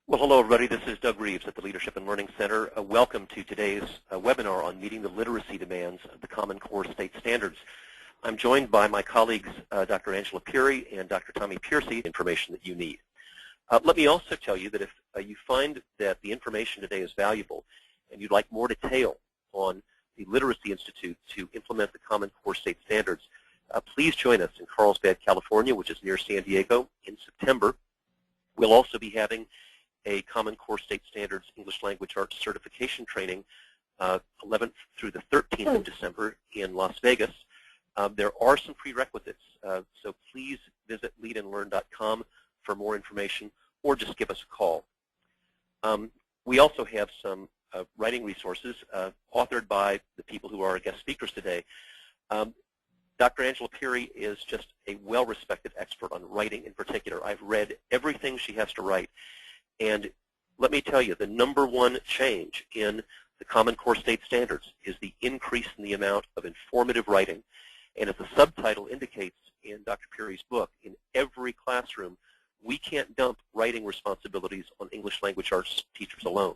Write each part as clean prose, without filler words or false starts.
Well, hello, everybody. This is Doug Reeves at the Leadership and Learning Center. Welcome to today's webinar on meeting the literacy demands of the Common Core state standards. I'm joined by my colleagues, Dr. Angela Peery and Dr. Thommie Piercy, information that you need. Let me also tell you that if you find that the information today is valuable and you'd like more detail on the Literacy Institute to implement the Common Core state standards, please join us in Carlsbad, California, which is near San Diego, in September. We'll also be having a Common Core State Standards English Language Arts certification training 11th through the 13th of December in Las Vegas. There are some prerequisites, so please visit leadandlearn.com for more information or just give us a call. We also have some writing resources authored by the people who are our guest speakers today. Dr. Angela Peery is just a well-respected expert on writing in particular. I've read everything she has to write. And let me tell you, the #1 change in the Common Core State Standards is the increase in the amount of informative writing. And as the subtitle indicates in Dr. Peery's book, in every classroom, we can't dump writing responsibilities on English language arts teachers alone.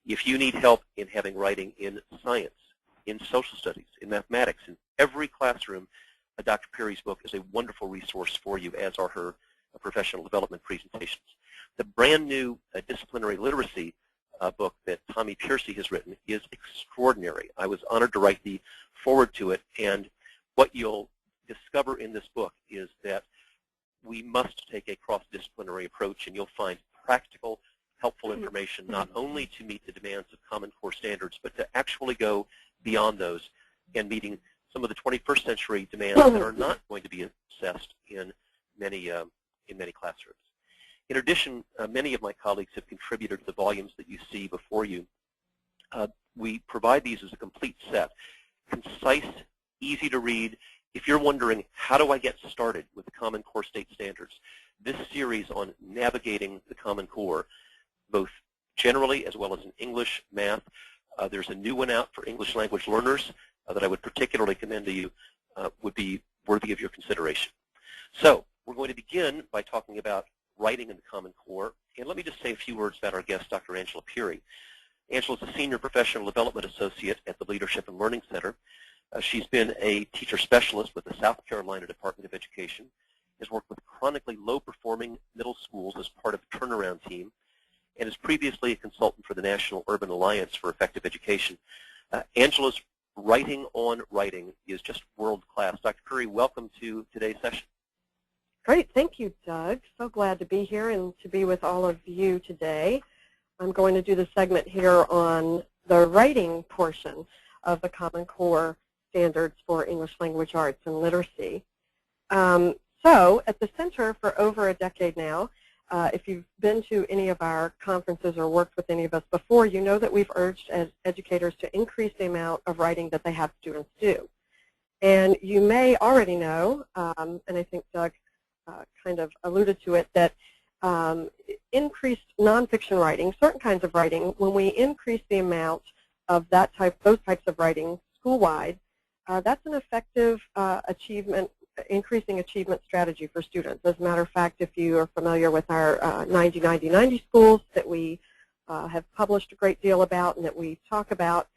If you need help in having writing in science, in social studies, in mathematics, in every classroom, Dr. Peery's book is a wonderful resource for you, as are her professional development presentations. The brand new Disciplinary Literacy book that Thommie Piercy has written is extraordinary. I was honored to write the foreword to it, and what you'll discover in this book is that we must take a cross-disciplinary approach, and you'll find practical, helpful information not only to meet the demands of Common Core standards, but to actually go beyond those and meeting some of the 21st century demands that are not going to be assessed in many classrooms. In addition, many of my colleagues have contributed to the volumes that you see before you. We provide these as a complete set, concise, easy to read. If you're wondering, how do I get started with the Common Core State Standards, this series on navigating the Common Core, both generally as well as in English, math, there's a new one out for English language learners that I would particularly commend to you, would be worthy of your consideration. So we're going to begin by talking about writing in the Common Core. And let me just say a few words about our guest, Dr. Angela Peery. Angela is a Senior Professional Development Associate at the Leadership and Learning Center. She's been a teacher specialist with the South Carolina Department of Education, has worked with chronically low-performing middle schools as part of a turnaround team, and is previously a consultant for the National Urban Alliance for Effective Education. Angela's writing on writing is just world-class. Dr. Peery, welcome to today's session. Great. Thank you, Doug. So glad to be here and to be with all of you today. I'm going to do the segment here on the writing portion of the Common Core standards for English language arts and literacy. So at the center for over a decade now, if you've been to any of our conferences or worked with any of us before, you know that we've urged as educators to increase the amount of writing that they have students do. And you may already know, and I think Doug kind of alluded to it, that increased nonfiction writing, certain kinds of writing, when we increase the amount of those types of writing school-wide, that's an effective increasing achievement strategy for students. As a matter of fact, if you are familiar with our 90-90-90 schools that we have published a great deal about and that we talk about,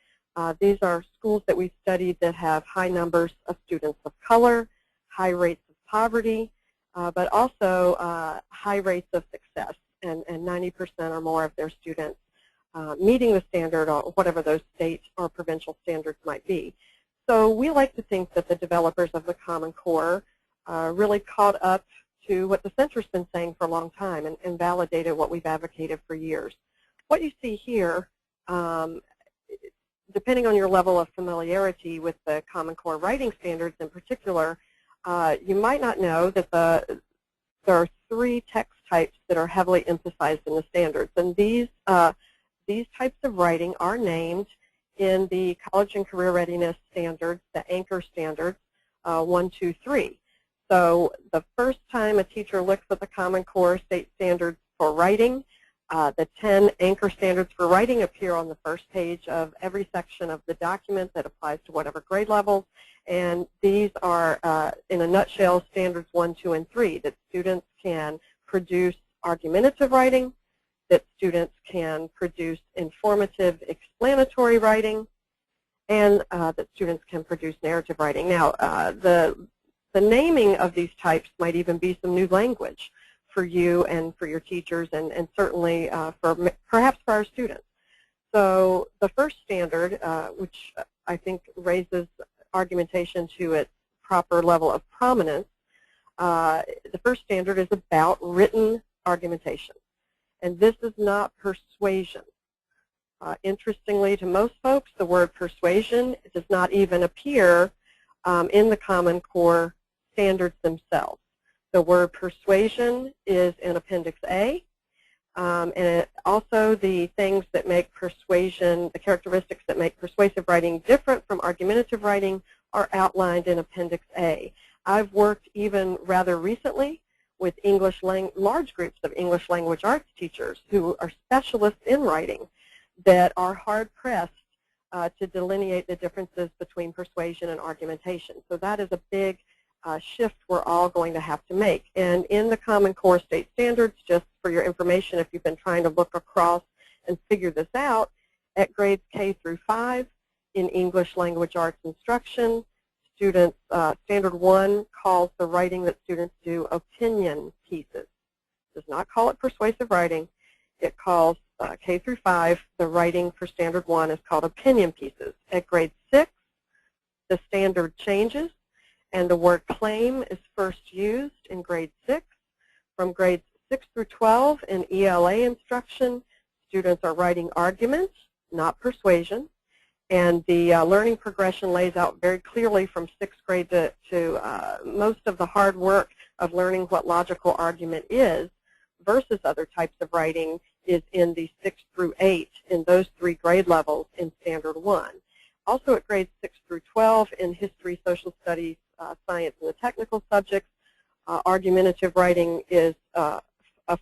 these are schools that we've studied that have high numbers of students of color, high rates of poverty, but also high rates of success, and 90% or more of their students meeting the standard, or whatever those state or provincial standards might be. So we like to think that the developers of the Common Core really caught up to what the Center's been saying for a long time and validated what we've advocated for years. What you see here, depending on your level of familiarity with the Common Core writing standards in particular, you might not know that there are 3 text types that are heavily emphasized in the standards, and these types of writing are named in the College and Career Readiness Standards, the anchor standards, 1, 2, 3. So the first time a teacher looks at the Common Core state standards for writing, the 10 anchor standards for writing appear on the first page of every section of the document that applies to whatever grade levels. And these are, in a nutshell, standards 1, 2, and 3, that students can produce argumentative writing, that students can produce informative explanatory writing, and that students can produce narrative writing. Now, the naming of these types might even be some new language for you and for your teachers, and certainly perhaps for our students. So the first standard, which I think raises argumentation to its proper level of prominence, the first standard is about written argumentation. And this is not persuasion. Interestingly, to most folks, the word persuasion does not even appear in the Common Core standards themselves. The word persuasion is in Appendix A, and also the things that make persuasion, the characteristics that make persuasive writing different from argumentative writing are outlined in Appendix A. I've worked even rather recently with large groups of English language arts teachers who are specialists in writing that are hard-pressed to delineate the differences between persuasion and argumentation. So that is a big shift we're all going to have to make. And in the Common Core state standards, just for your information, if you've been trying to look across and figure this out, at grades K through 5 in English language arts instruction, students, Standard 1 calls the writing that students do opinion pieces. Does not call it persuasive writing. It calls K through 5, the writing for Standard 1 is called opinion pieces. At grade 6, the standard changes, and the word claim is first used in grade 6. From grades 6 through 12 in ELA instruction, students are writing arguments, not persuasion. And the learning progression lays out very clearly from 6th grade to most of the hard work of learning what logical argument is versus other types of writing is in the 6 through 8 in those 3 grade levels in Standard 1. Also at grades 6 through 12 in history, social studies, science, and the technical subjects, argumentative writing is a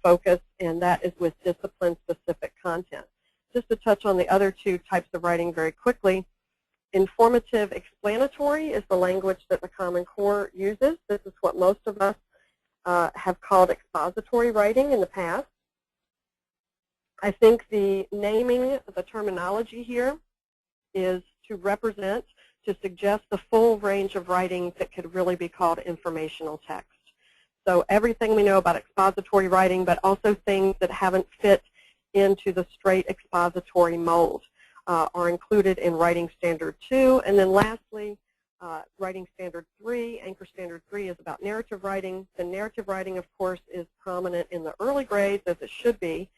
focus, and that is with discipline-specific content. Just to touch on the other 2 types of writing very quickly, informative explanatory is the language that the Common Core uses. This is what most of us have called expository writing in the past. I think the naming, the terminology here is to represent, to suggest the full range of writing that could really be called informational text. So everything we know about expository writing, but also things that haven't fit into the straight expository mold are included in Writing Standard 2. And then lastly, Writing Standard 3, Anchor Standard 3 is about narrative writing. The narrative writing, of course, is prominent in the early grades, as it should be.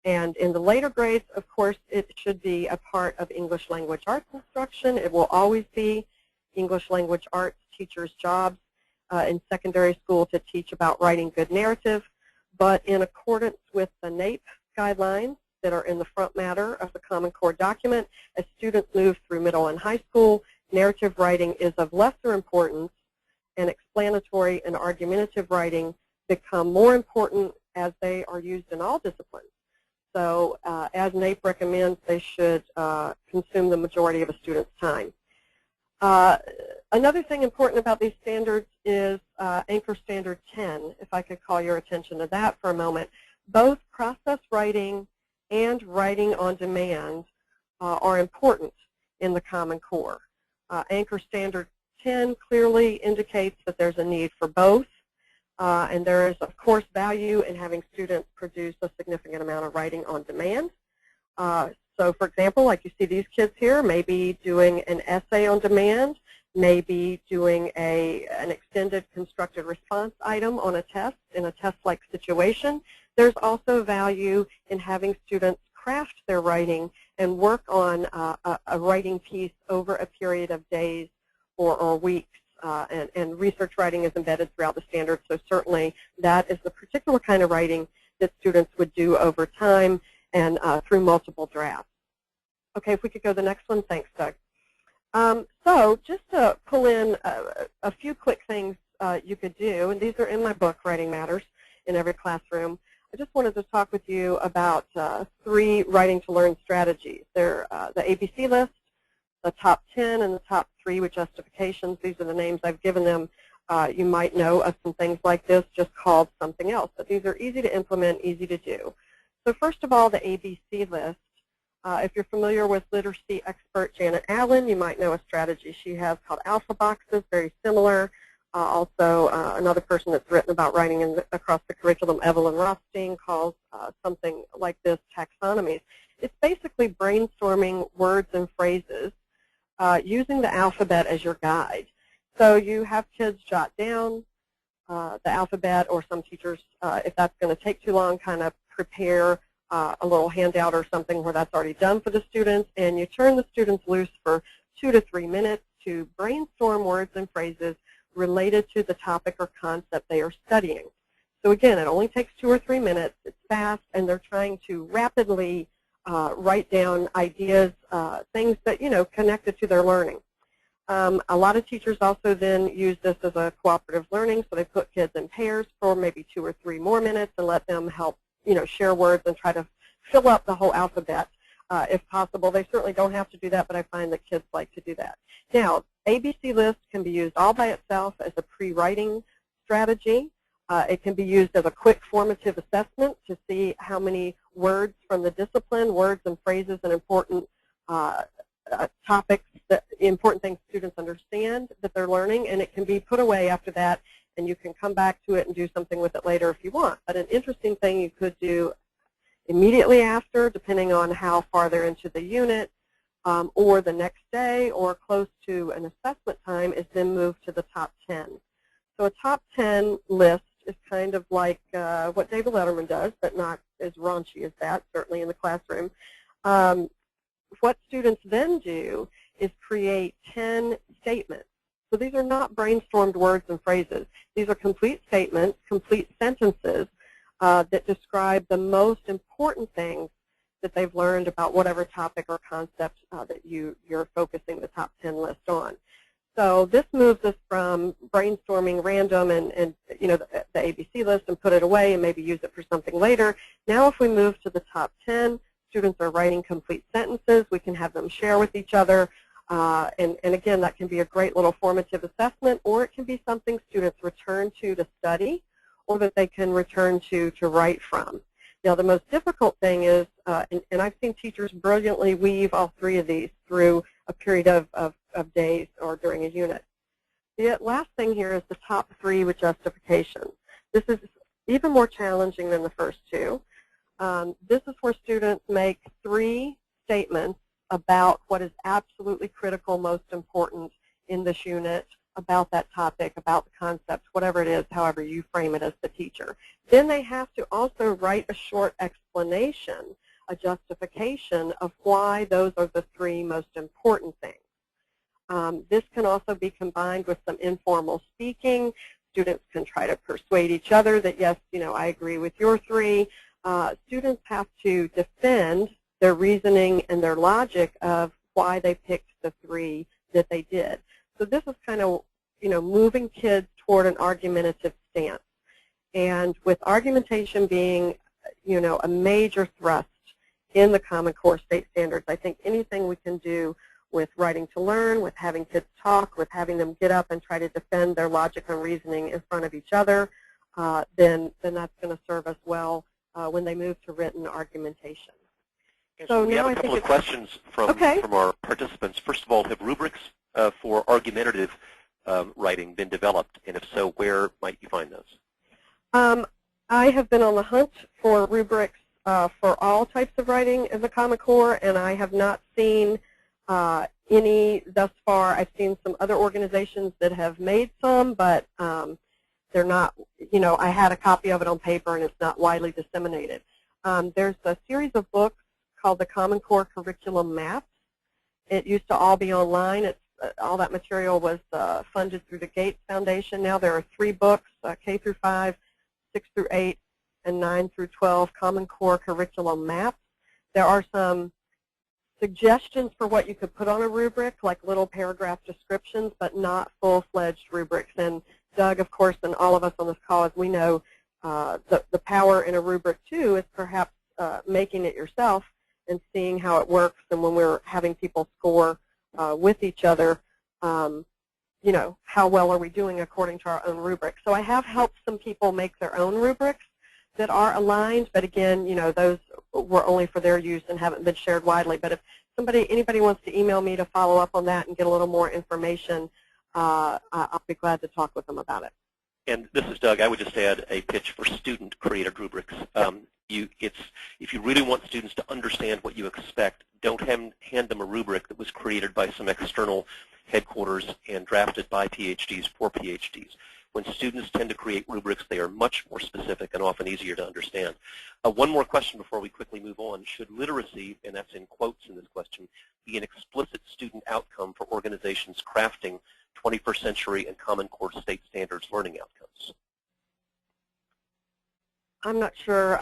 And in the later grades, of course, it should be a part of English language arts instruction. It will always be English language arts teachers' jobs in secondary school to teach about writing good narrative. But in accordance with the NAEP guidelines that are in the front matter of the Common Core document, as students move through middle and high school, narrative writing is of lesser importance, and explanatory and argumentative writing become more important as they are used in all disciplines. So as NAEP recommends, they should consume the majority of a student's time. Another thing important about these standards is Anchor Standard 10, if I could call your attention to that for a moment. Both process writing and writing on demand are important in the Common Core. Anchor Standard 10 clearly indicates that there's a need for both. And there is, of course, value in having students produce a significant amount of writing on demand. So, for example, like you see these kids here, maybe doing an essay on demand, maybe doing an extended constructed response item on a test in a test-like situation. There's also value in having students craft their writing and work on a writing piece over a period of days or weeks. And research writing is embedded throughout the standards, so certainly that is the particular kind of writing that students would do over time and through multiple drafts. Okay, if we could go to the next one. Thanks, Doug. So just to pull in a few quick things you could do, and these are in my book, Writing Matters in Every Classroom. I just wanted to talk with you about 3 writing to learn strategies. They're the ABC list, the top 10, and the top 3 with justifications. These are the names I've given them. You might know of some things like this just called something else. But these are easy to implement, easy to do. So first of all, the ABC list. If you're familiar with literacy expert Janet Allen, you might know a strategy she has called alpha boxes, very similar. Also, another person that's written about writing across the curriculum, Evelyn Rothstein, calls something like this taxonomies. It's basically brainstorming words and phrases using the alphabet as your guide. So you have kids jot down the alphabet, or some teachers, if that's going to take too long, kind of prepare a little handout or something where that's already done for the students, and you turn the students loose for 2 to 3 minutes to brainstorm words and phrases related to the topic or concept they are studying. So again, it only takes 2 or 3 minutes. It's fast, and they're trying to rapidly write down ideas, things that, connected to their learning. A lot of teachers also then use this as a cooperative learning, so they put kids in pairs for maybe 2 or 3 more minutes and let them help, share words and try to fill up the whole alphabet if possible. They certainly don't have to do that, but I find that kids like to do that. Now, ABC list can be used all by itself as a pre-writing strategy. It can be used as a quick formative assessment to see how many words from the discipline, words and phrases and important topics, important things students understand that they're learning, and it can be put away after that, and you can come back to it and do something with it later if you want. But an interesting thing you could do immediately after, depending on how far they're into the unit, or the next day, or close to an assessment time, is then move to the top 10. So a top 10 list is kind of like what David Letterman does, but not as raunchy as that, certainly in the classroom. What students then do is create 10 statements. So these are not brainstormed words and phrases. These are complete statements, complete sentences that describe the most important things that they've learned about whatever topic or concept that you're focusing the top 10 list on. So this moves us from brainstorming random and the ABC list and put it away and maybe use it for something later. Now if we move to the top 10, students are writing complete sentences. We can have them share with each other. And again, that can be a great little formative assessment, or it can be something students return to study, or that they can return to write from. Now, the most difficult thing is, and I've seen teachers brilliantly weave all 3 of these through a period of days or during a unit. The last thing here is the top 3 with justification. This is even more challenging than the first 2. This is where students make 3 statements about what is absolutely critical, most important in this unit, about that topic, about the concept, whatever it is, however you frame it as the teacher. Then they have to also write a short explanation, a justification of why those are the 3 most important things. This can also be combined with some informal speaking. Students can try to persuade each other that, yes, I agree with your 3. Students have to defend their reasoning and their logic of why they picked the 3 that they did. So this is kind of, moving kids toward an argumentative stance. And with argumentation being, a major thrust in the Common Core state standards, I think anything we can do with writing to learn, with having kids talk, with having them get up and try to defend their logic and reasoning in front of each other, then that's going to serve us well when they move to written argumentation. So we have a couple of questions from our participants. First of all, have rubrics for argumentative writing been developed? And if so, where might you find those? I have been on the hunt for rubrics for all types of writing in the Common Core, and I have not seen any thus far. I've seen some other organizations that have made some, but they're not, I had a copy of it on paper, and it's not widely disseminated. There's a series of books called the Common Core Curriculum Maps. It used to all be online. All that material was funded through the Gates Foundation. Now there are 3 books, K through 5, 6 through 8, and 9 through 12 Common Core Curriculum Maps. There are some suggestions for what you could put on a rubric, like little paragraph descriptions, but not full-fledged rubrics. And Doug, of course, and all of us on this call, as we know, the power in a rubric, too, is perhaps making it yourself and seeing how it works. And when we're having people score with each other, how well are we doing according to our own rubric. So I have helped some people make their own rubrics that are aligned, but again, those were only for their use and haven't been shared widely. But if anybody wants to email me to follow up on that and get a little more information, I'll be glad to talk with them about it. And this is Doug. I would just add a pitch for student-created rubrics. If you really want students to understand what you expect, don't hand them a rubric that was created by some external headquarters and drafted by PhDs for PhDs. When students tend to create rubrics, they are much more specific and often easier to understand. One more question before we quickly move on. Should literacy, and that's in quotes in this question, be an explicit student outcome for organizations crafting 21st century and Common Core state standards learning outcomes? I'm not sure.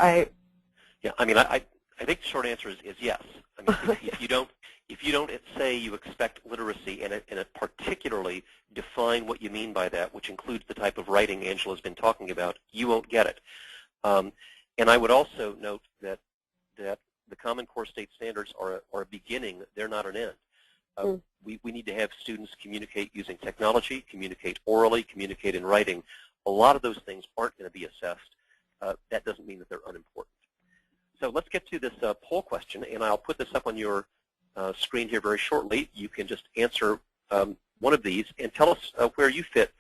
Yeah, I mean, I think the short answer is yes. I mean, if you don't say you expect literacy and it particularly define what you mean by that, which includes the type of writing Angela's been talking about, you won't get it. And I would also note that the Common Core state standards are a beginning. They're not an end. We need to have students communicate using technology, communicate orally, communicate in writing. A lot of those things aren't going to be assessed. That doesn't mean that they're unimportant. So let's get to this poll question, and I'll put this up on your screen here very shortly. You can just answer one of these and tell us where you fit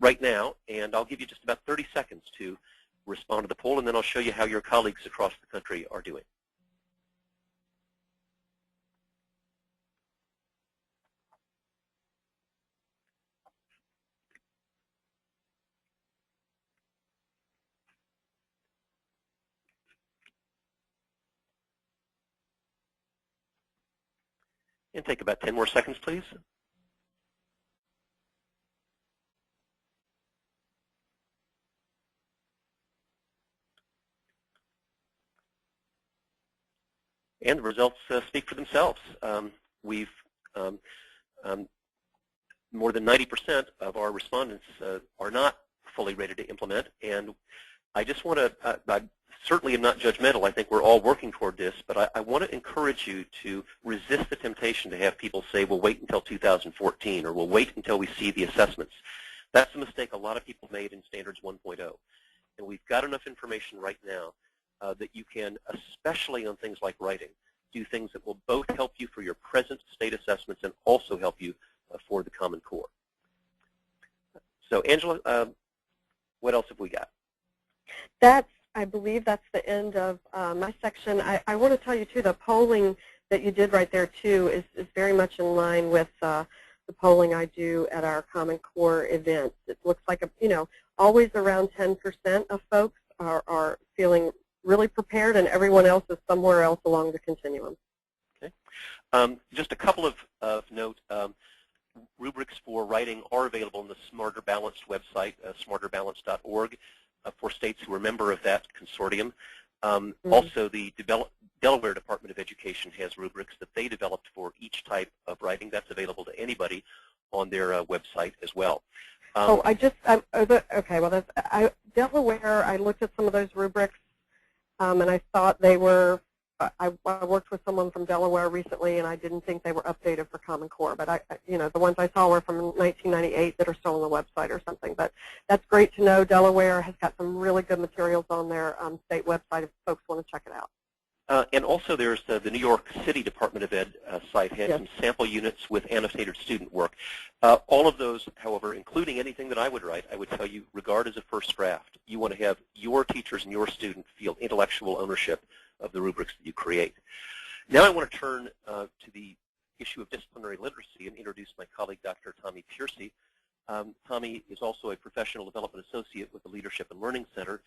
right now, and I'll give you just about 30 seconds to respond to the poll, and then I'll show you how your colleagues across the country are doing. And take about 10 more seconds, please. And the results speak for themselves. More than 90% of our respondents are not fully ready to implement, and I just want to, I certainly am not judgmental. I think we're all working toward this, but I want to encourage you to resist the temptation to have people say, we'll wait until 2014, or we'll wait until we see the assessments. That's a mistake a lot of people made in Standards 1.0. And we've got enough information right now that you can, especially on things like writing, do things that will both help you for your present state assessments and also help you for the Common Core. So Angela, what else have we got? I believe that's the end of my section. I want to tell you, too, the polling that you did right there, too, is very much in line with the polling I do at our Common Core events. It looks like, always around 10% of folks are feeling really prepared, and everyone else is somewhere else along the continuum. Okay. Just a couple of note. Rubrics for writing are available on the Smarter Balanced website, smarterbalanced.org, for states who are a member of that consortium. Also, the Delaware Department of Education has rubrics that they developed for each type of writing. That's available to anybody on their website as well. Okay, well, Delaware, I looked at some of those rubrics, and I thought they were, I worked with someone from Delaware recently, and I didn't think they were updated for Common Core. But the ones I saw were from 1998 that are still on the website or something. But that's great to know. Delaware has got some really good materials on their state website if folks want to check it out. And also there's the New York City Department of Ed site has some sample units with annotated student work. All of those, however, including anything that I would write, I would tell you, regard as a first draft. You want to have your teachers and your students feel intellectual ownership of the rubrics that you create. Now I want to turn to the issue of disciplinary literacy and introduce my colleague, Dr. Thommie Piercy. Thommie is also a professional development associate with the Leadership and Learning Center.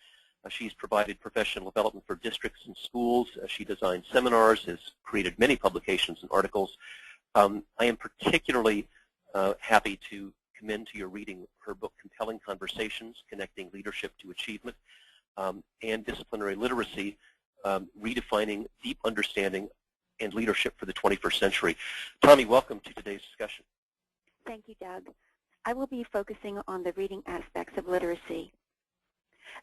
She's provided professional development for districts and schools. She designed seminars, has created many publications and articles. I am particularly happy to commend to your reading her book, Compelling Conversations, Connecting Leadership to Achievement, and Disciplinary Literacy, Redefining Deep Understanding and Leadership for the 21st Century. Thommie, welcome to today's discussion. Thank you, Doug. I will be focusing on the reading aspects of literacy.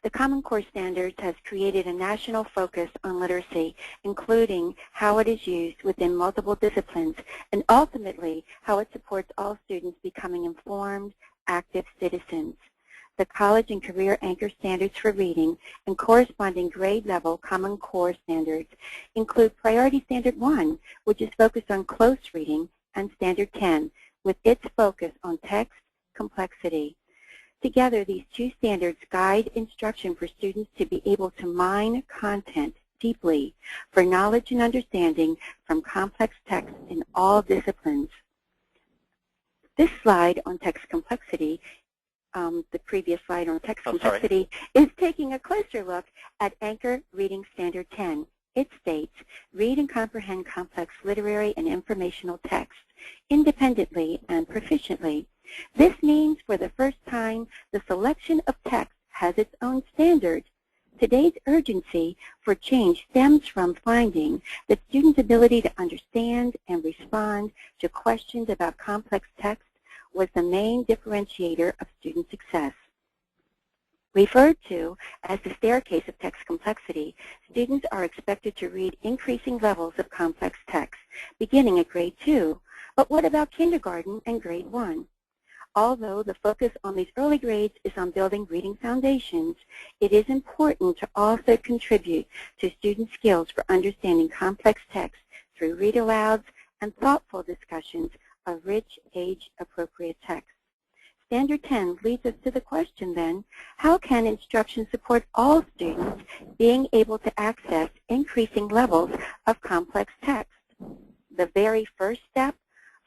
The Common Core Standards has created a national focus on literacy, including how it is used within multiple disciplines, and ultimately how it supports all students becoming informed, active citizens. the college and career anchor standards for reading and corresponding grade level Common Core standards include Priority Standard 1, which is focused on close reading, and Standard 10, with its focus on text complexity. Together, these two standards guide instruction for students to be able to mine content deeply for knowledge and understanding from complex text in all disciplines. This slide on text complexity, the previous slide on text complexity, is taking a closer look at Anchor Reading Standard 10. It states, read and comprehend complex literary and informational text independently and proficiently. This means for the first time, the selection of text has its own standard. Today's urgency for change stems from finding that students' ability to understand and respond to questions about complex text was the main differentiator of student success. Referred to as the staircase of text complexity, students are expected to read increasing levels of complex text, beginning at grade 2. But what about kindergarten and grade 1? Although the focus on these early grades is on building reading foundations, it is important to also contribute to student skills for understanding complex text through read-alouds and thoughtful discussions of rich, age-appropriate text. Standard 10 leads us to the question then, how can instruction support all students being able to access increasing levels of complex text? The very first step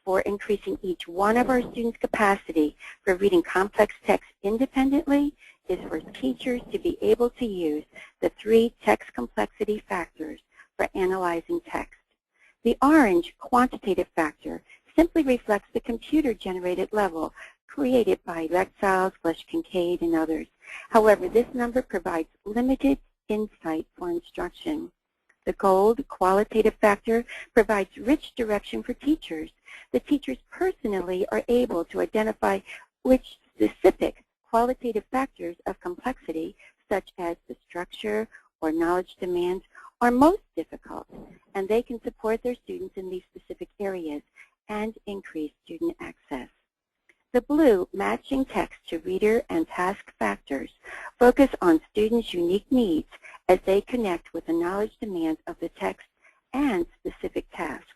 for increasing each one of our students' capacity for reading complex text independently is for teachers to be able to use the 3 text complexity factors for analyzing text. The orange quantitative factor simply reflects the computer-generated level created by Lexile, Flesch-Kincaid, and others. However, this number provides limited insight for instruction. The gold qualitative factor provides rich direction for teachers. The teachers personally are able to identify which specific qualitative factors of complexity, such as the structure or knowledge demands, are most difficult, and they can support their students in these specific areas and increase student access. The blue matching text to reader and task factors focus on students' unique needs as they connect with the knowledge demands of the text and specific tasks.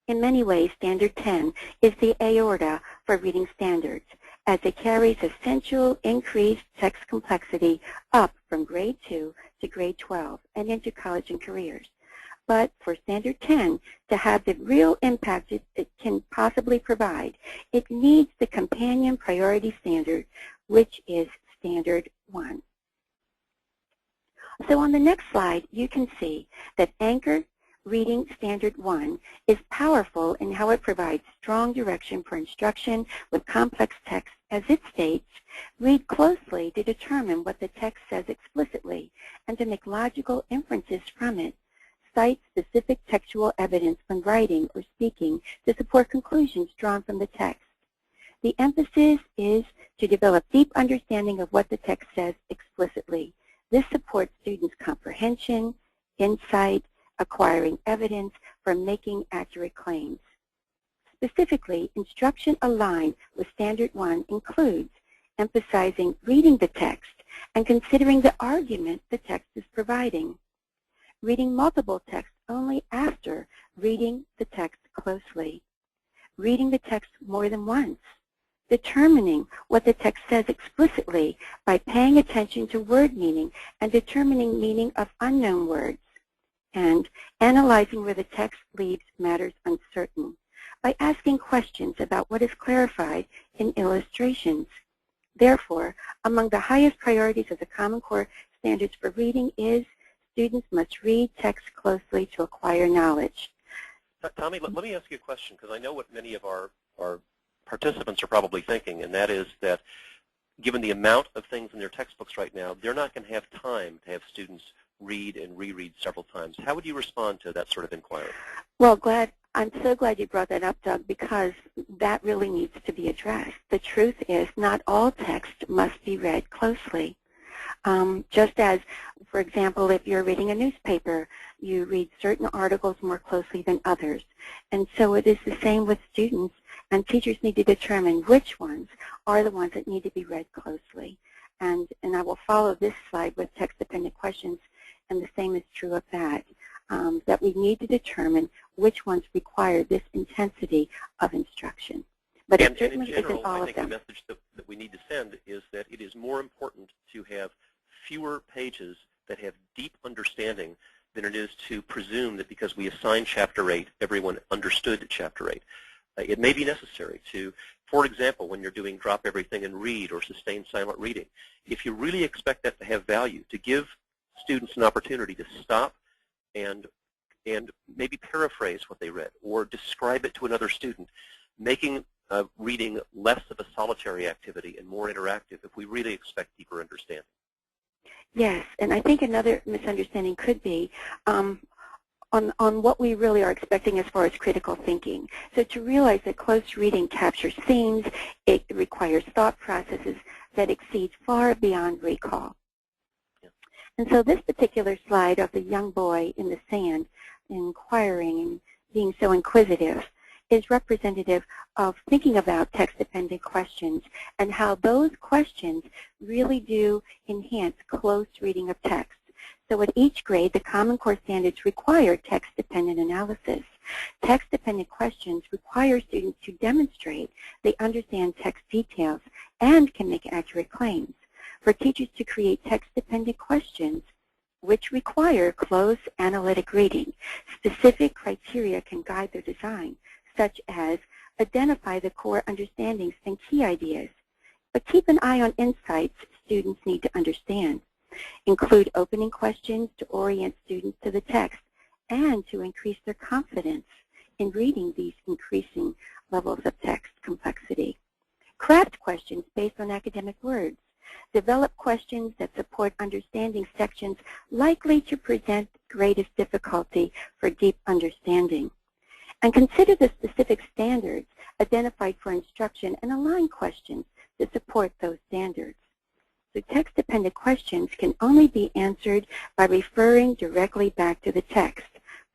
In many ways, Standard 10 is the aorta for reading standards, as it carries essential increased text complexity up from grade 2 to grade 12 and into college and careers. But for Standard 10 to have the real impact it can possibly provide, it needs the companion priority standard, which is Standard 1. So on the next slide, you can see that Anchor Reading Standard 1 is powerful in how it provides strong direction for instruction with complex text. As it states, read closely to determine what the text says explicitly and to make logical inferences from it. Cite specific textual evidence when writing or speaking to support conclusions drawn from the text. The emphasis is to develop deep understanding of what the text says explicitly. This supports students' comprehension, insight, acquiring evidence for making accurate claims. Specifically, instruction aligned with Standard 1 includes emphasizing reading the text and considering the argument the text is providing, reading multiple texts only after reading the text closely, reading the text more than once, determining what the text says explicitly by paying attention to word meaning and determining meaning of unknown words, and analyzing where the text leaves matters uncertain by asking questions about what is clarified in illustrations. Therefore, among the highest priorities of the Common Core standards for reading is students must read text closely to acquire knowledge. Thommie, let me ask you a question, because I know what many of our participants are probably thinking, and that is that given the amount of things in their textbooks right now, they're not going to have time to have students read and reread several times. How would you respond to that sort of inquiry? Well, I'm so glad you brought that up, Doug, because that really needs to be addressed. The truth is not all text must be read closely. Just as, for example, if you're reading a newspaper, you read certain articles more closely than others. And so it is the same with students, and teachers need to determine which ones are the ones that need to be read closely. And I will follow this slide with text-dependent questions, and the same is true of that, that we need to determine which ones require this intensity of instruction. But it certainly isn't all of them. I think the message that we need to send is that it is more important to have fewer pages that have deep understanding than it is to presume that because we assign Chapter 8, everyone understood Chapter 8. It may be necessary to, for example, when you're doing drop everything and read or sustained silent reading, if you really expect that to have value, to give students an opportunity to stop and maybe paraphrase what they read or describe it to another student, making reading less of a solitary activity and more interactive if we really expect deeper understanding. Yes, and I think another misunderstanding could be on what we really are expecting as far as critical thinking. So to realize that close reading captures themes, it requires thought processes that exceed far beyond recall. Yeah. And so this particular slide of the young boy in the sand inquiring and being so inquisitive is representative of thinking about text-dependent questions and how those questions really do enhance close reading of text. So at each grade, the Common Core standards require text-dependent analysis. Text-dependent questions require students to demonstrate they understand text details and can make accurate claims. For teachers to create text-dependent questions, which require close analytic reading, specific criteria can guide their design, such as identify the core understandings and key ideas, but keep an eye on insights students need to understand. Include opening questions to orient students to the text and to increase their confidence in reading these increasing levels of text complexity. Craft questions based on academic words. Develop questions that support understanding sections likely to present greatest difficulty for deep understanding. And consider the specific standards identified for instruction and align questions to support those standards. So text-dependent questions can only be answered by referring directly back to the text.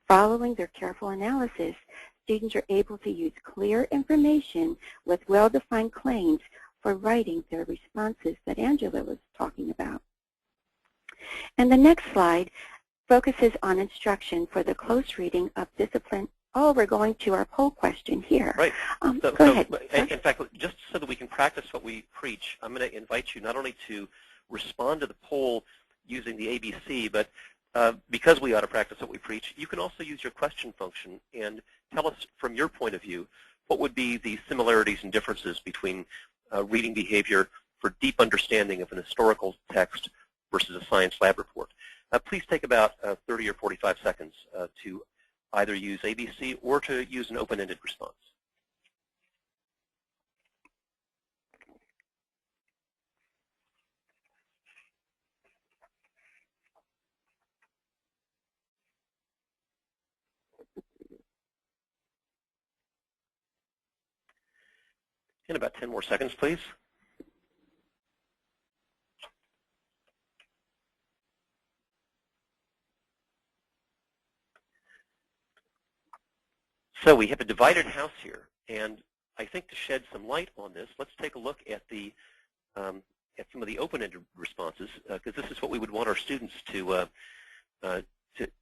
Following their careful analysis, students are able to use clear information with well-defined claims for writing their responses that Angela was talking about. And the next slide focuses on instruction for the close reading of discipline. Oh, we're going to our poll question here. Right. Go ahead. In fact, just so that we can practice what we preach, I'm going to invite you not only to respond to the poll using the ABC, but because we ought to practice what we preach, you can also use your question function and tell us from your point of view what would be the similarities and differences between reading behavior for deep understanding of an historical text versus a science lab report. Please take about 30 or 45 seconds to either use ABC or to use an open-ended response. In about 10 more seconds, please. So we have a divided house here, and I think to shed some light on this, let's take a look at the some of the open-ended responses, because this is what we would want our students to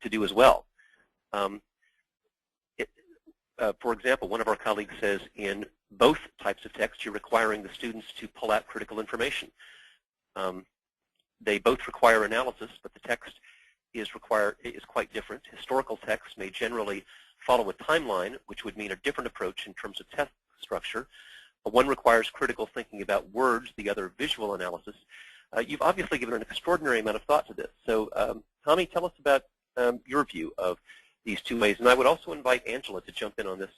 do as well. For example, one of our colleagues says in both types of text, you're requiring the students to pull out critical information. They both require analysis, but the text is quite different. Historical text may generally follow a timeline, which would mean a different approach in terms of text structure. One requires critical thinking about words, the other visual analysis. You've obviously given an extraordinary amount of thought to this. So, Thommie, tell us about your view of these two ways. And I would also invite Angela to jump in on this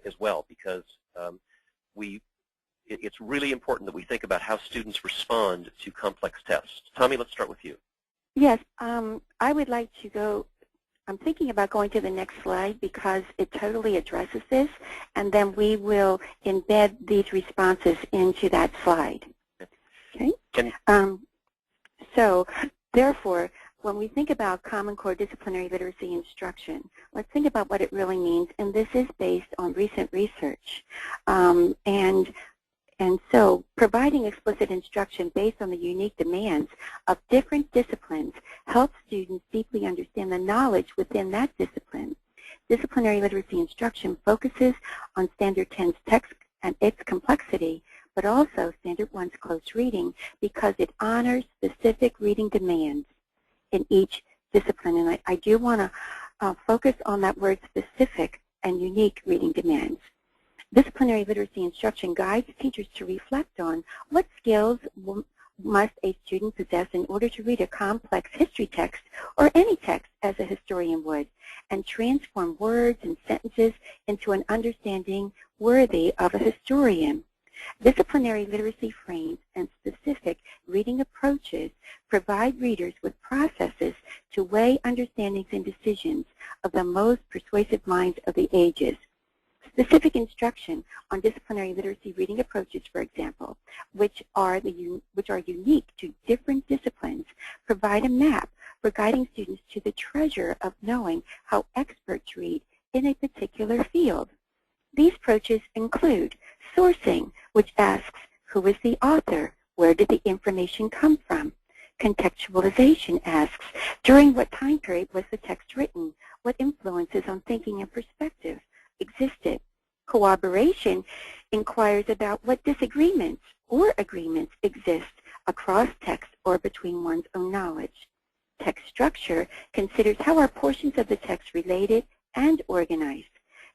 as well, because it's really important that we think about how students respond to complex tests. Thommie, let's start with you. Yes, I would like to go. I'm thinking about going to the next slide because it totally addresses this, and then we will embed these responses into that slide. Okay? So, therefore, when we think about Common Core disciplinary literacy instruction, let's think about what it really means, and this is based on recent research. And so providing explicit instruction based on the unique demands of different disciplines helps students deeply understand the knowledge within that discipline. Disciplinary literacy instruction focuses on Standard 10's text and its complexity, but also Standard 1's close reading because it honors specific reading demands in each discipline. And I do want to focus on that word specific and unique reading demands. Disciplinary literacy instruction guides teachers to reflect on what skills must a student possess in order to read a complex history text or any text as a historian would, and transform words and sentences into an understanding worthy of a historian. Disciplinary literacy frames and specific reading approaches provide readers with processes to weigh understandings and decisions of the most persuasive minds of the ages. Specific instruction on disciplinary literacy reading approaches, for example, which are unique to different disciplines, provide a map for guiding students to the treasure of knowing how experts read in a particular field. These approaches include sourcing, which asks, who is the author? Where did the information come from? Contextualization asks, during what time period was the text written? What influences on thinking and perspective existed? Corroboration inquires about what disagreements or agreements exist across text or between one's own knowledge. Text structure considers how are portions of the text related and organized.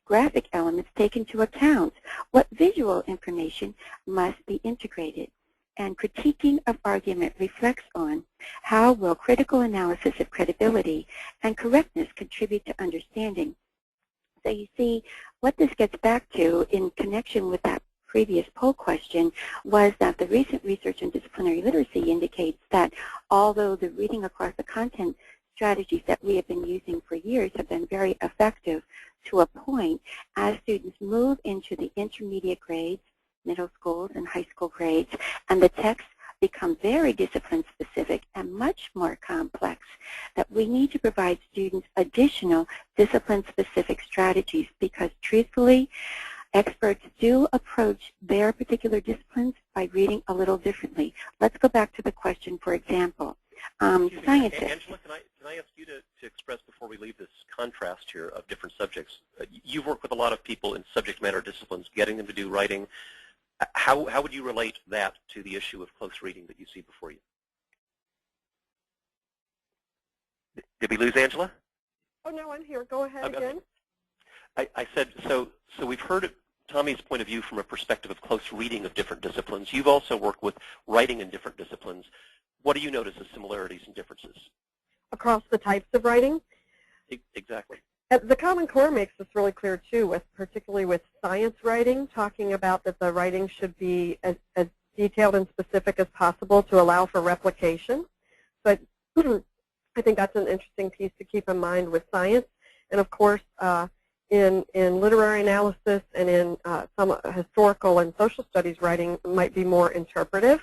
Graphic elements take into account what visual information must be integrated. And critiquing of argument reflects on how will critical analysis of credibility and correctness contribute to understanding. So you see, what this gets back to in connection with that previous poll question was that the recent research in disciplinary literacy indicates that although the reading across the content strategies that we have been using for years have been very effective to a point, as students move into the intermediate grades, middle schools and high school grades, and the texts become very discipline specific and much more complex, that we need to provide students additional discipline specific strategies because truthfully, experts do approach their particular disciplines by reading a little differently. Let's go back to the question, for example. Scientists. Angela, can I ask you to express before we leave this contrast here of different subjects? You've worked with a lot of people in subject matter disciplines, getting them to do writing. How would you relate that to the issue of close reading that you see before you? Did we lose Angela? Oh, no, I'm here. Go ahead again. I said, so we've heard Tommie's point of view from a perspective of close reading of different disciplines. You've also worked with writing in different disciplines. What do you notice as similarities and differences? Across the types of writing? Exactly. The Common Core makes this really clear, too, particularly with science writing, talking about that the writing should be as detailed and specific as possible to allow for replication. But I think that's an interesting piece to keep in mind with science. And, of course, in literary analysis and in some historical and social studies writing might be more interpretive.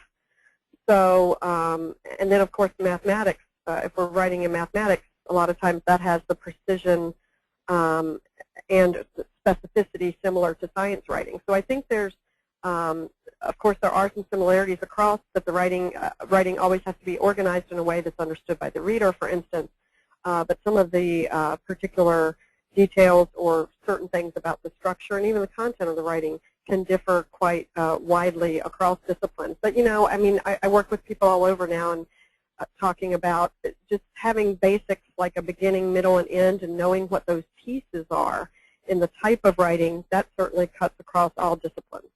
So, and then, of course, mathematics. If we're writing in mathematics, a lot of times that has the precision and specificity similar to science writing. So I think there's, of course, there are some similarities across, but the writing always has to be organized in a way that's understood by the reader, for instance. But some of the particular details or certain things about the structure and even the content of the writing can differ quite widely across disciplines. But, you know, I mean, I work with people all over now and talking about just having basics like a beginning, middle, and end and knowing what those pieces are in the type of writing, that certainly cuts across all disciplines.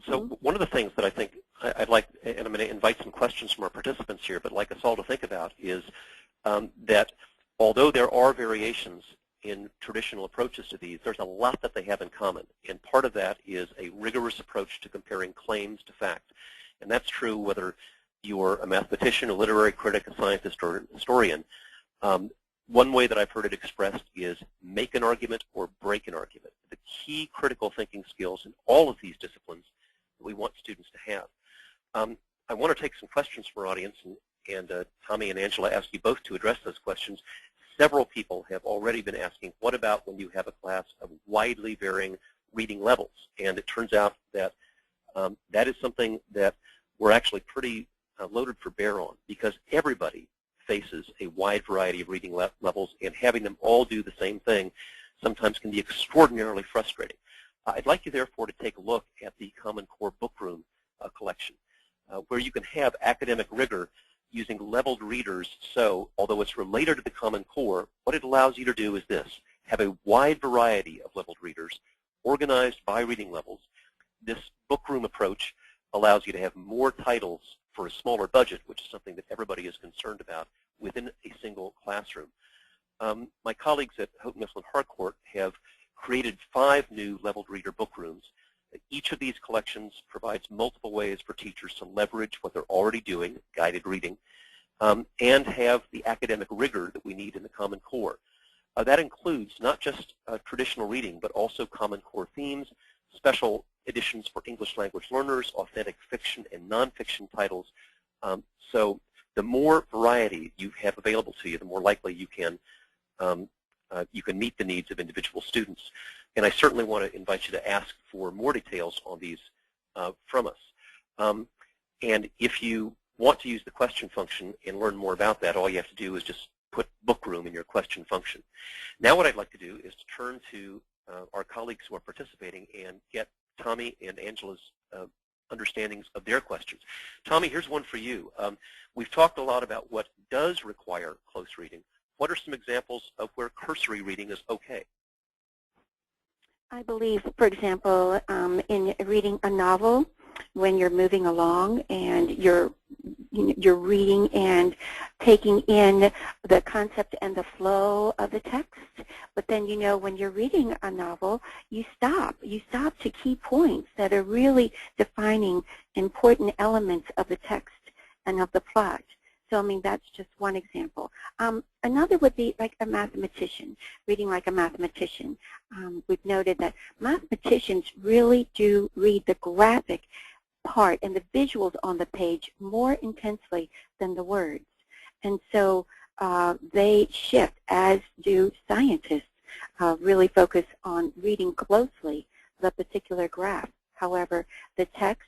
So one of the things that I think I'd like, and I'm going to invite some questions from our participants here, but like us all to think about is that although there are variations in traditional approaches to these, there's a lot that they have in common. And part of that is a rigorous approach to comparing claims to fact. And that's true whether you're a mathematician, a literary critic, a scientist, or a historian. One way that I've heard it expressed is make an argument or break an argument. The key critical thinking skills in all of these disciplines that we want students to have. I want to take some questions from our audience, and Thommie and Angela ask you both to address those questions. Several people have already been asking, what about when you have a class of widely varying reading levels? And it turns out that that is something that we're actually pretty loaded for bear on, because everybody faces a wide variety of reading levels, and having them all do the same thing sometimes can be extraordinarily frustrating. I'd like you, therefore, to take a look at the Common Core Bookroom collection, where you can have academic rigor using leveled readers. So, although it's related to the Common Core, what it allows you to do is this: have a wide variety of leveled readers organized by reading levels. This bookroom approach allows you to have more titles for a smaller budget, which is something that everybody is concerned about, within a single classroom. My colleagues at Houghton Mifflin Harcourt have created 5 new leveled reader bookrooms. Each of these collections provides multiple ways for teachers to leverage what they're already doing, guided reading, and have the academic rigor that we need in the Common Core. That includes not just traditional reading, but also Common Core themes, special editions for English language learners, authentic fiction and nonfiction titles. So the more variety you have available to you, the more likely you can meet the needs of individual students. And I certainly want to invite you to ask for more details on these from us. And if you want to use the question function and learn more about that, all you have to do is just put bookroom in your question function. Now what I'd like to do is to turn to our colleagues who are participating and get Thommie and Angela's understandings of their questions. Thommie, here's one for you. We've talked a lot about what does require close reading. What are some examples of where cursory reading is okay? I believe, for example, in reading a novel, when you're moving along and you're reading and taking in the concept and the flow of the text, but then when you're reading a novel, you stop to key points that are really defining important elements of the text and of the plot. So, I mean, that's just one example. Another would be like a mathematician, reading like a mathematician. We've noted that mathematicians really do read the graphic part and the visuals on the page more intensely than the words. And so they shift, as do scientists, really focus on reading closely the particular graph. However, the text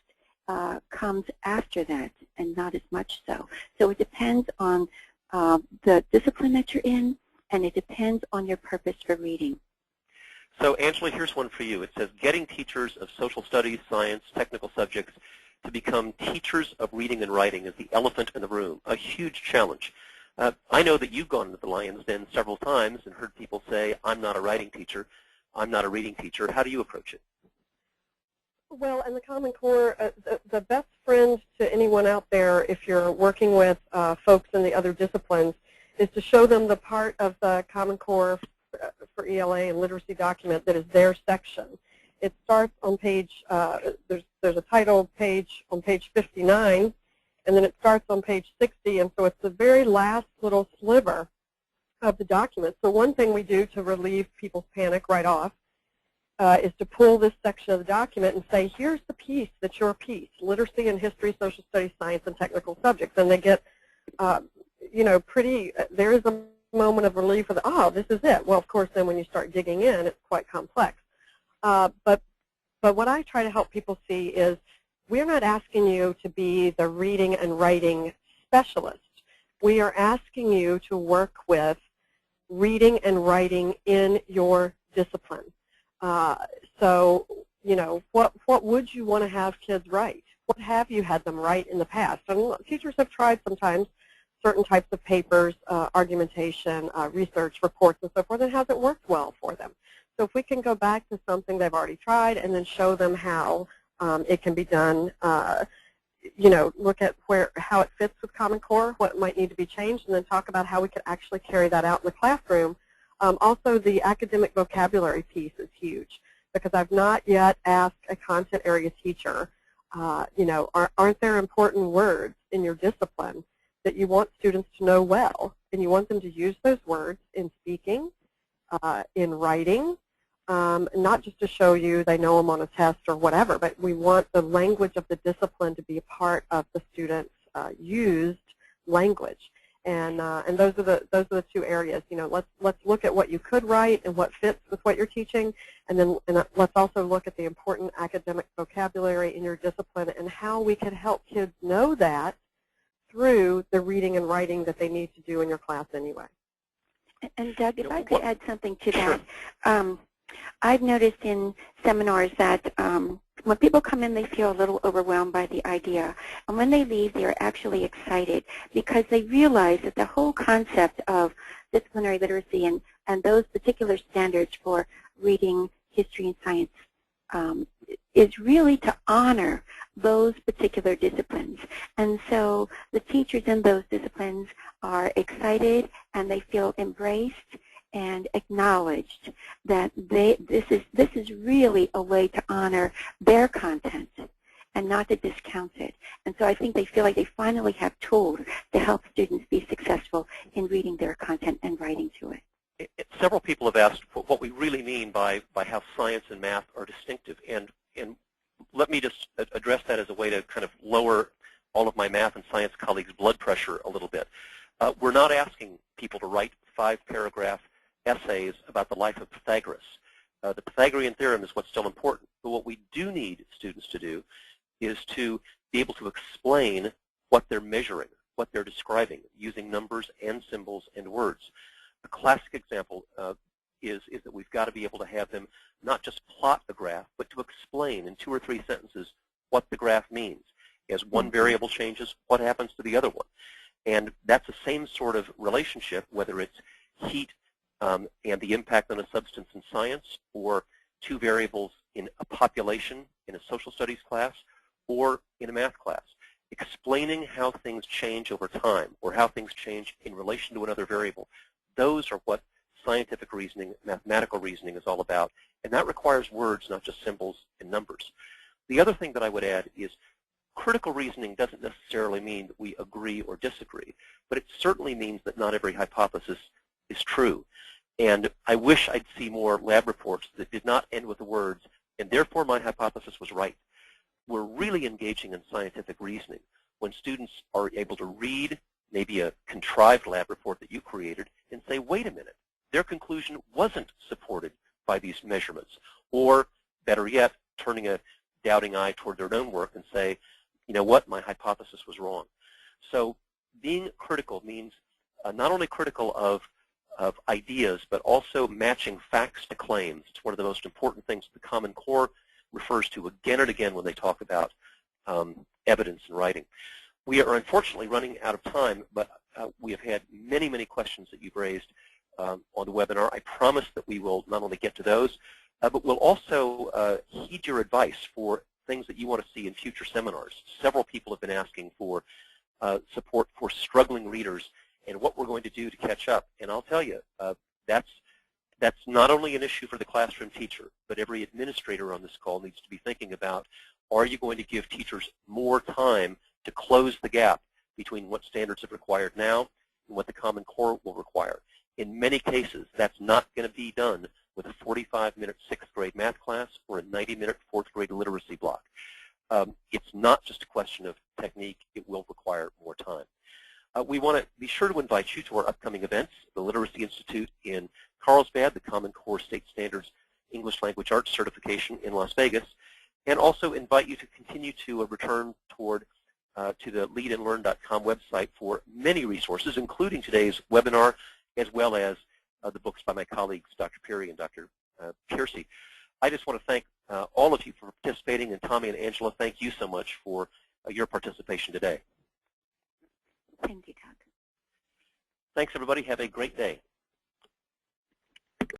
comes after that, and not as much so. So it depends on the discipline that you're in, and it depends on your purpose for reading. So Angela, here's one for you. It says, getting teachers of social studies, science, technical subjects to become teachers of reading and writing is the elephant in the room, a huge challenge. I know that you've gone to the Lion's Den several times and heard people say, I'm not a writing teacher, I'm not a reading teacher. How do you approach it? Well, in the Common Core, the best friend to anyone out there, if you're working with folks in the other disciplines, is to show them the part of the Common Core for ELA and literacy document that is their section. It starts on page, there's a title page on page 59, and then it starts on page 60, and so it's the very last little sliver of the document. So one thing we do to relieve people's panic right off is to pull this section of the document and say, here's the piece that's your piece, literacy and history, social studies, science, and technical subjects. And they get, there is a moment of relief of, oh, this is it. Well, of course, then when you start digging in, it's quite complex. But what I try to help people see is we're not asking you to be the reading and writing specialist. We are asking you to work with reading and writing in your discipline. So, what would you want to have kids write? What have you had them write in the past? I mean, teachers have tried sometimes certain types of papers, argumentation, research, reports, and so forth, and it hasn't worked well for them. So if we can go back to something they've already tried and then show them how it can be done, look at how it fits with Common Core, what might need to be changed, and then talk about how we could actually carry that out in the classroom. Also, the academic vocabulary piece is huge, because I've not yet asked a content area teacher, aren't there important words in your discipline that you want students to know well, and you want them to use those words in speaking, in writing, not just to show you they know them on a test or whatever, but we want the language of the discipline to be a part of the students' used language. And those are the two areas. You know, let's look at what you could write and what fits with what you're teaching, and then let's also look at the important academic vocabulary in your discipline and how we can help kids know that through the reading and writing that they need to do in your class anyway. And Doug, if I could add something to that. I've noticed in seminars that when people come in, they feel a little overwhelmed by the idea. And when they leave, they're actually excited because they realize that the whole concept of disciplinary literacy and those particular standards for reading, history, and science is really to honor those particular disciplines. And so the teachers in those disciplines are excited and they feel embraced and acknowledged that this is really a way to honor their content and not to discount it. And so I think they feel like they finally have tools to help students be successful in reading their content and writing to it. Several people have asked what we really mean by how science and math are distinctive. And let me just address that as a way to kind of lower all of my math and science colleagues' blood pressure a little bit. We're not asking people to write 5-paragraph essays about the life of Pythagoras. The Pythagorean theorem is what's still important, but what we do need students to do is to be able to explain what they're measuring, what they're describing, using numbers and symbols and words. A classic example is that we've got to be able to have them not just plot a graph, but to explain in 2 or 3 sentences what the graph means. As one variable changes, what happens to the other one? And that's the same sort of relationship, whether it's heat and the impact on a substance in science, or 2 variables in a population in a social studies class, or in a math class. Explaining how things change over time, or how things change in relation to another variable, those are what scientific reasoning, mathematical reasoning is all about, and that requires words, not just symbols and numbers. The other thing that I would add is critical reasoning doesn't necessarily mean that we agree or disagree, but it certainly means that not every hypothesis is true. And I wish I'd see more lab reports that did not end with the words, and therefore my hypothesis was right. We're really engaging in scientific reasoning when students are able to read maybe a contrived lab report that you created and say, wait a minute, their conclusion wasn't supported by these measurements. Or, better yet, turning a doubting eye toward their own work and say, you know what, my hypothesis was wrong. So being critical means not only critical of ideas, but also matching facts to claims. It's one of the most important things the Common Core refers to again and again when they talk about evidence in writing. We are unfortunately running out of time, but we have had many, many questions that you've raised on the webinar. I promise that we will not only get to those, but we'll also heed your advice for things that you want to see in future seminars. Several people have been asking for support for struggling readers and what we're going to do to catch up. And I'll tell you, that's not only an issue for the classroom teacher, but every administrator on this call needs to be thinking about, are you going to give teachers more time to close the gap between what standards are required now and what the Common Core will require? In many cases, that's not going to be done with a 45-minute 6th grade math class or a 90-minute 4th grade literacy block. It's not just a question of technique. It will require more time. We want to be sure to invite you to our upcoming events, the Literacy Institute in Carlsbad, the Common Core State Standards English Language Arts Certification in Las Vegas, and also invite you to continue to return toward to the leadandlearn.com website for many resources, including today's webinar, as well as the books by my colleagues, Dr. Peery and Dr. Piercy. I just want to thank all of you for participating, and Thommie and Angela, thank you so much for your participation today. Thank you, Doug. Thanks, everybody. Have a great day.